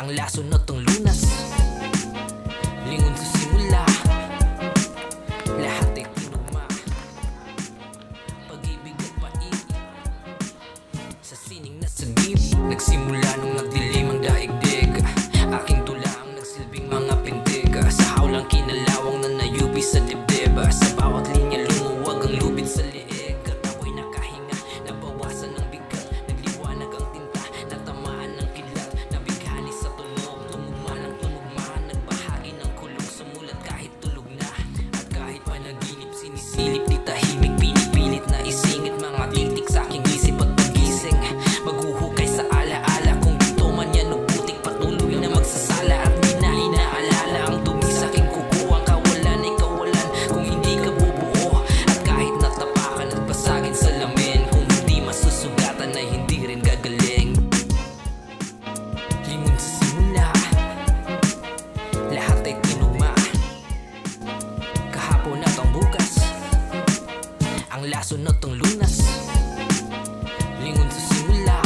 Ang laso na tong lunas, lingon sa simula, lahat ay tinugma. Pag-ibig at pait, sa sining na sagip. Nagsimula nung nagdilim ang daigdig, aking tula ang nagsilbing mga pintig. Sa hawlang kinalawang na nayubi sa dibdib, sa bawat linya lumuwag ang lubid sa liig. At ako'y nakahinga, nabawasan ng bigat, nagliwanag ang tinta, natamaan ng kilat, nabighani sa tunog, tumugma ng tumugma, nagbahagi ng kulong, sumulat kahit tulog na. At kahit panaginip, sinisilip di tahimik, pinipilit na isingit mga titik sa aking isip at pagising. Maghuhukay sa alaala, kung dito man yan o putik, patuloy na magsasala. At di na inaalala ang dumi sa aking kuko, ang kawalan ay kawalan kung hindi ka bubuo. At kahit natapakan at basagin sa lamin, kung hindi masusugatan ay hindi rin gagaling. Lingon sa simula, lahat ay tinugma. Kahapon at ang bukas, ang laso na tong lunas. Lingon sa simula,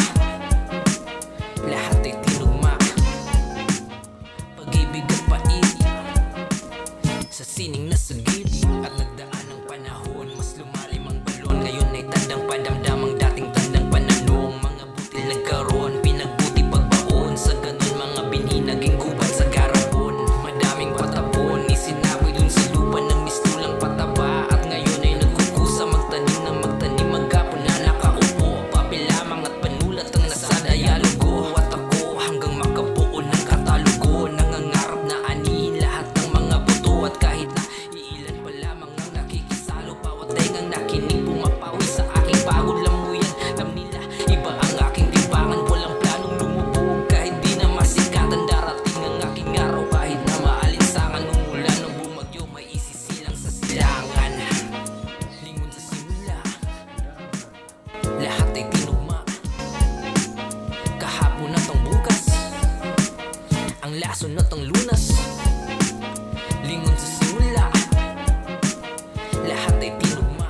lahat ay tinugma. Pag-ibig at pait, sa sining na sagip. At nagdaan ang panahon, mas lumalim ang balon. Ngayon ay tandang padamdam ang dating tandang pananong. Mga butil nagkaroon, pinagbuti pagbaon. Sa ganun mga binhi naging gubat sa garapon. Madaming patapon, isinawi dun sa lupa ng mistulang pataba. At ngayon ay nagkukusa magtanim ng magtanim, maghapon na nakaupo. Papel lamang at panulat ang nasa dialogo. At ako hanggang makabuo ng katalogo, nangangarap na anihin lahat ng mga buto. At kahit na iilan pa lamang ang nakikisalo, bawat tengang nakinig pumapawi sa aking pagod lamuyan. Alam nila iba ang aking timbangan, walang planong lumubog kahit di na masikatan. Darating ang aking araw kahit na maalinsangan, umulan o bumagyo may isisilang sa silangan. Lingon sa simula, lahat ay tinugma. Kahapon at ang bukas, ang laso na tong lunas. Lingon sa simula, lahat ay tinugma.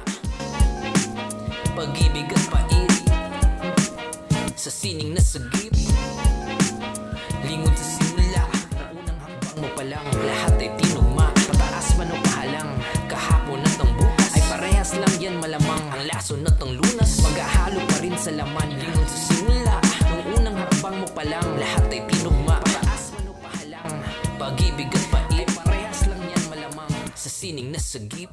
Pag-ibig at pait, sa sining na sagip. Lingon sa simula, unang hakbang mo pa lang, lahat ay tinugma. Pataas man o pahalang, kahapon at ang bukas ay parehas lang yan malamang. Ang laso na tong lunas, maghahalo pa rin sa laman. Lingon sa simula, nung unang hakbang mo pa lang, lahat ay tinugma. Pataas man o pahalang, pag-ibig at pait ay parehas lang yan malamang, sa sining na sagip.